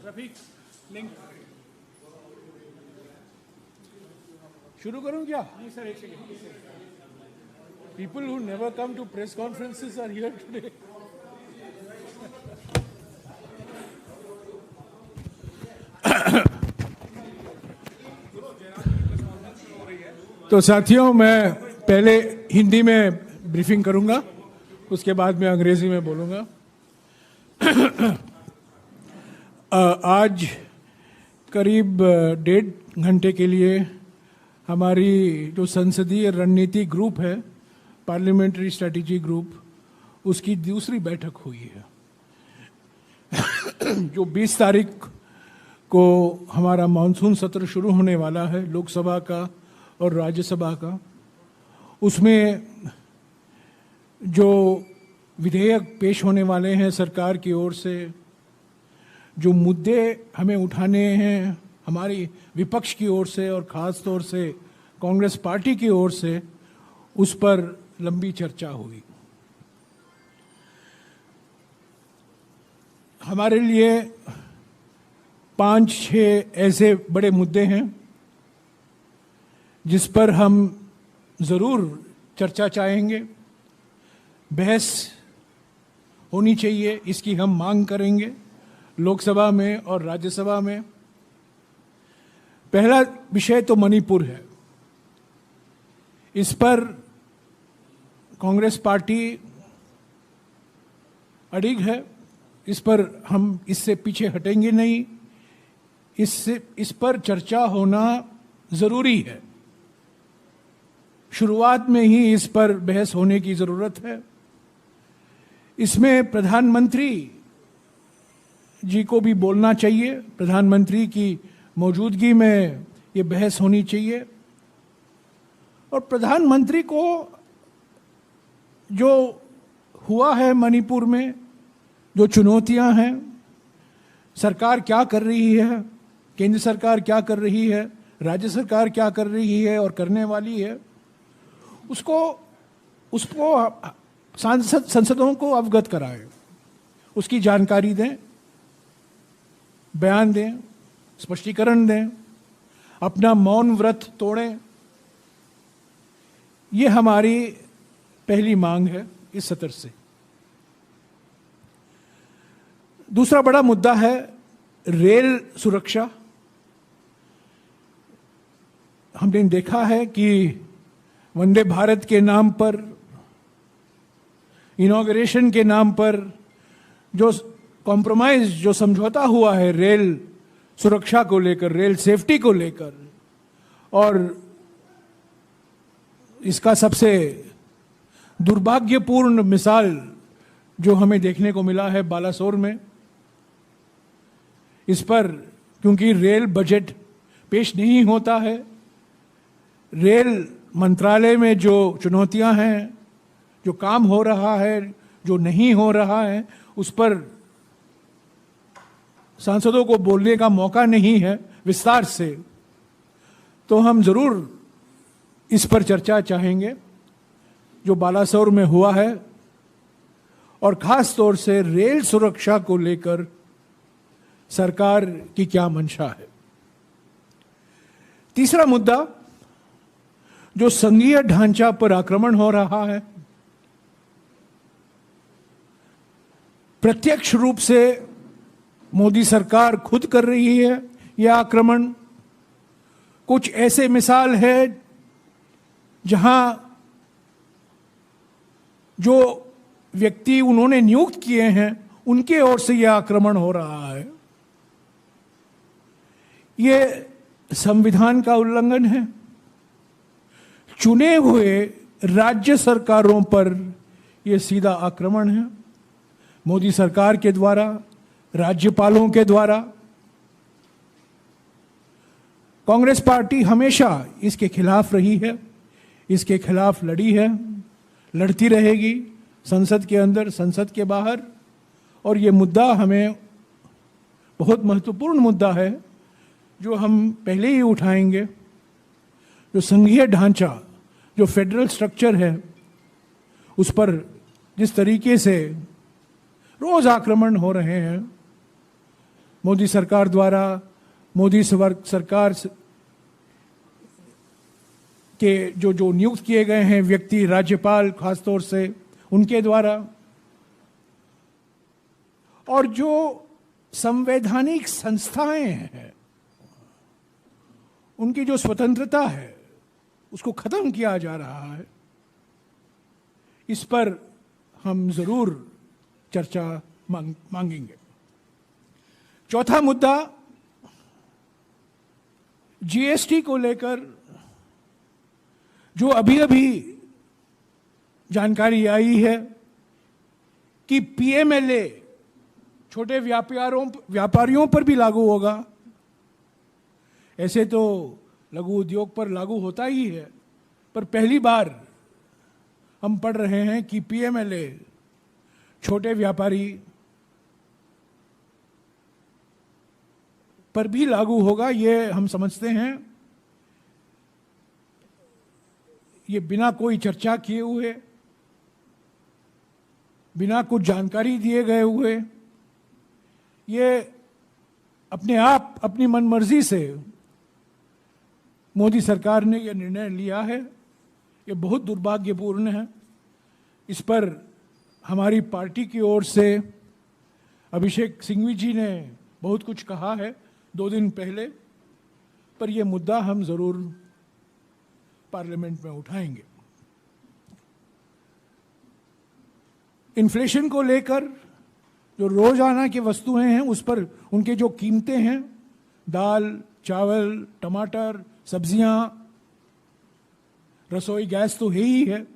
Rafiq link शुरू करूं क्या? नहीं सर, एक second. People who never come to press conferences are here today. तो साथियों, मैं पहले हिंदी में ब्रीफिंग करूंगा, उसके बाद मैं अंग्रेजी में बोलूंगा। आज करीब 1.5 घंटे के लिए हमारी जो संसदीय रणनीति ग्रुप है, पार्लियामेंट्री स्ट्रेटेजी ग्रुप, उसकी दूसरी बैठक हुई है। जो 20 तारीख को हमारा मानसून सत्र शुरू होने वाला है, लोकसभा का और राज्यसभा का, उसमें जो विधेयक पेश होने वाले हैं सरकार की ओर से, जो मुद्दे हमें उठाने हैं हमारी विपक्ष की ओर से और ख़ास तौर से कांग्रेस पार्टी की ओर से, उस पर लंबी चर्चा हुई। हमारे लिए 5-6 ऐसे बड़े मुद्दे हैं जिस पर हम ज़रूर चर्चा चाहेंगे, बहस होनी चाहिए, इसकी हम मांग करेंगे लोकसभा में और राज्यसभा में। पहला विषय तो मणिपुर है। इस पर कांग्रेस पार्टी अडिग है, इस पर हम इससे पीछे हटेंगे नहीं। इस पर चर्चा होना ज़रूरी है। शुरुआत में ही इस पर बहस होने की ज़रूरत है। इसमें प्रधानमंत्री जी को भी बोलना चाहिए, प्रधानमंत्री की मौजूदगी में ये बहस होनी चाहिए। और प्रधानमंत्री को जो हुआ है मणिपुर में, जो चुनौतियां हैं, सरकार क्या कर रही है, केंद्र सरकार क्या कर रही है, राज्य सरकार क्या कर रही है और करने वाली है, उसको सांसदों को अवगत कराएं, उसकी जानकारी दें, बयान दें, स्पष्टीकरण दें, अपना मौन व्रत तोड़ें। ये हमारी पहली मांग है इस सत्र से। दूसरा बड़ा मुद्दा है रेल सुरक्षा। हमने देखा है कि वंदे भारत के नाम पर, इनॉग्रेशन के नाम पर जो कॉम्प्रोमाइज, जो समझौता हुआ है रेल सुरक्षा को लेकर, रेल सेफ्टी को लेकर, और इसका सबसे दुर्भाग्यपूर्ण मिसाल जो हमें देखने को मिला है बालासोर में। इस पर क्योंकि रेल बजट पेश नहीं होता है, रेल मंत्रालय में जो चुनौतियां हैं, जो काम हो रहा है, जो नहीं हो रहा है, उस पर सांसदों को बोलने का मौका नहीं है विस्तार से। तो हम जरूर इस पर चर्चा चाहेंगे जो बालासोर में हुआ है, और खास तौर से रेल सुरक्षा को लेकर सरकार की क्या मंशा है। तीसरा मुद्दा जो संघीय ढांचा पर आक्रमण हो रहा है, प्रत्यक्ष रूप से मोदी सरकार खुद कर रही है यह आक्रमण। कुछ ऐसे मिसाल है जहां जो व्यक्ति उन्होंने नियुक्त किए हैं उनके ओर से यह आक्रमण हो रहा है। यह संविधान का उल्लंघन है। चुने हुए राज्य सरकारों पर यह सीधा आक्रमण है, मोदी सरकार के द्वारा, राज्यपालों के द्वारा। कांग्रेस पार्टी हमेशा इसके खिलाफ रही है, इसके खिलाफ लड़ी है, लड़ती रहेगी, संसद के अंदर, संसद के बाहर। और ये मुद्दा हमें बहुत महत्वपूर्ण मुद्दा है जो हम पहले ही उठाएंगे। जो संघीय ढांचा, जो फेडरल स्ट्रक्चर है, उस पर जिस तरीके से रोज आक्रमण हो रहे हैं, मोदी सरकार द्वारा, मोदी सरकार के जो नियुक्त किए गए हैं व्यक्ति, राज्यपाल खासतौर से उनके द्वारा, और जो संवैधानिक संस्थाएं हैं उनकी जो स्वतंत्रता है उसको खत्म किया जा रहा है। इस पर हम जरूर चर्चा मांगेंगे। चौथा मुद्दा जीएसटी को लेकर जो अभी अभी जानकारी आई है कि पीएमएलए छोटे व्यापारियों पर भी लागू होगा। ऐसे तो लघु उद्योग पर लागू होता ही है, पर पहली बार हम पढ़ रहे हैं कि पीएमएलए छोटे व्यापारी पर भी लागू होगा। ये हम समझते हैं ये बिना कोई चर्चा किए हुए, बिना कुछ जानकारी दिए गए हुए, ये अपने आप अपनी मनमर्जी से मोदी सरकार ने यह निर्णय लिया है। ये बहुत दुर्भाग्यपूर्ण है। इस पर हमारी पार्टी की ओर से अभिषेक सिंघवी जी ने बहुत कुछ कहा है 2 दिन पहले, पर यह मुद्दा हम जरूर पार्लियामेंट में उठाएंगे। इन्फ्लेशन को लेकर जो रोजाना की वस्तुएं हैं उस पर उनके जो कीमतें हैं, दाल, चावल, टमाटर, सब्जियां, रसोई गैस तो है ही है,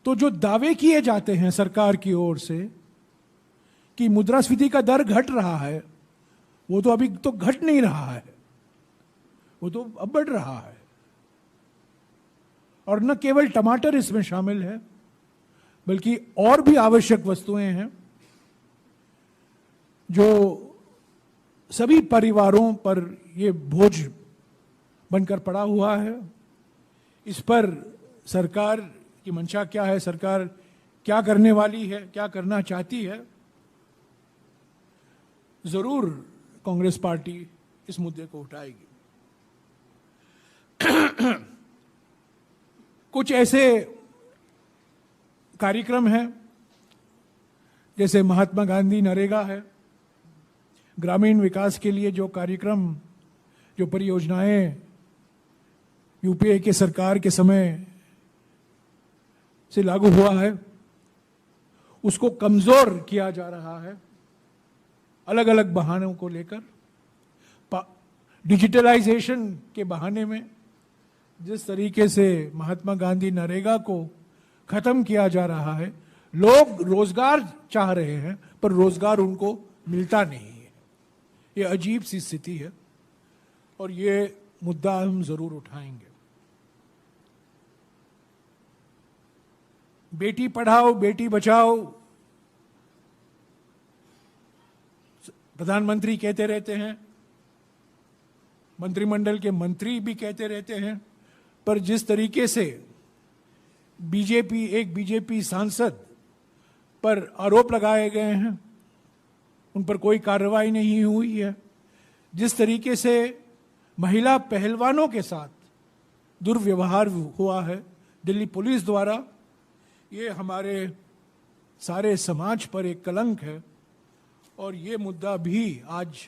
तो जो दावे किए जाते हैं सरकार की ओर से कि मुद्रास्फीति का दर घट रहा है, वो तो अभी तो घट नहीं रहा है, वो तो अब बढ़ रहा है। और न केवल टमाटर इसमें शामिल है, बल्कि और भी आवश्यक वस्तुएं हैं जो सभी परिवारों पर ये बोझ बनकर पड़ा हुआ है। इस पर सरकार की मंशा क्या है, सरकार क्या करने वाली है, क्या करना चाहती है, जरूर कांग्रेस पार्टी इस मुद्दे को उठाएगी। कुछ ऐसे कार्यक्रम हैं जैसे महात्मा गांधी नरेगा है, ग्रामीण विकास के लिए जो कार्यक्रम, जो परियोजनाएं यूपीए के सरकार के समय से लागू हुआ है, उसको कमजोर किया जा रहा है अलग अलग बहानों को लेकर। डिजिटलाइजेशन के बहाने में जिस तरीके से महात्मा गांधी नरेगा को खत्म किया जा रहा है, लोग रोजगार चाह रहे हैं पर रोजगार उनको मिलता नहीं है। ये अजीब सी स्थिति है और ये मुद्दा हम जरूर उठाएंगे। बेटी पढ़ाओ बेटी बचाओ, प्रधानमंत्री कहते रहते हैं, मंत्रिमंडल के मंत्री भी कहते रहते हैं, पर जिस तरीके से एक बीजेपी सांसद पर आरोप लगाए गए हैं, उन पर कोई कार्रवाई नहीं हुई है, जिस तरीके से महिला पहलवानों के साथ दुर्व्यवहार हुआ है दिल्ली पुलिस द्वारा, ये हमारे सारे समाज पर एक कलंक है। और ये मुद्दा भी आज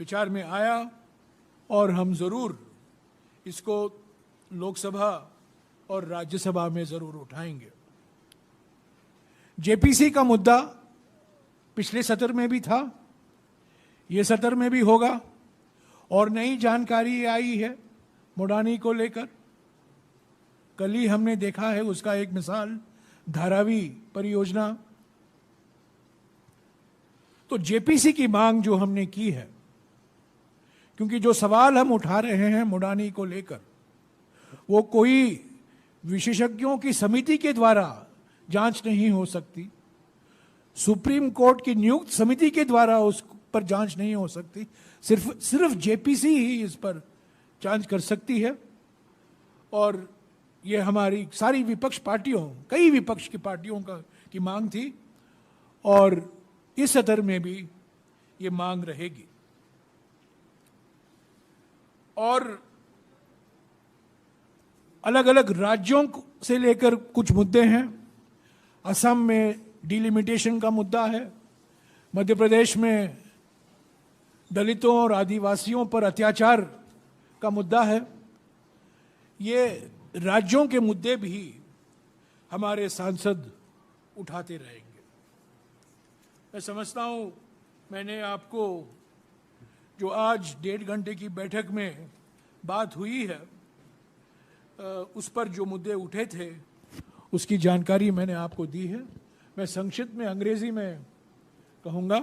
विचार में आया और हम जरूर इसको लोकसभा और राज्यसभा में जरूर उठाएंगे। जेपीसी का मुद्दा पिछले सत्र में भी था, ये सत्र में भी होगा, और नई जानकारी आई है मुडानी को लेकर। कल ही हमने देखा है उसका एक मिसाल, धारावी परियोजना। तो जेपीसी की मांग जो हमने की है, क्योंकि जो सवाल हम उठा रहे हैं मुडानी को लेकर, वो कोई विशेषज्ञों की समिति के द्वारा जांच नहीं हो सकती, सुप्रीम कोर्ट की नियुक्त समिति के द्वारा उस पर जांच नहीं हो सकती, सिर्फ जेपीसी ही इस पर जांच कर सकती है। और ये हमारी सारी विपक्ष पार्टियों, कई विपक्ष की पार्टियों की मांग थी, और इस सत्र में भी ये मांग रहेगी। और अलग अलग राज्यों से लेकर कुछ मुद्दे हैं। असम में डिलिमिटेशन का मुद्दा है, मध्य प्रदेश में दलितों और आदिवासियों पर अत्याचार का मुद्दा है। ये राज्यों के मुद्दे भी हमारे सांसद उठाते रहेंगे। मैं समझता हूं मैंने आपको जो आज 1.5 घंटे की बैठक में बात हुई है उस पर जो मुद्दे उठे थे उसकी जानकारी मैंने आपको दी है। मैं संक्षिप्त में अंग्रेजी में कहूँगा।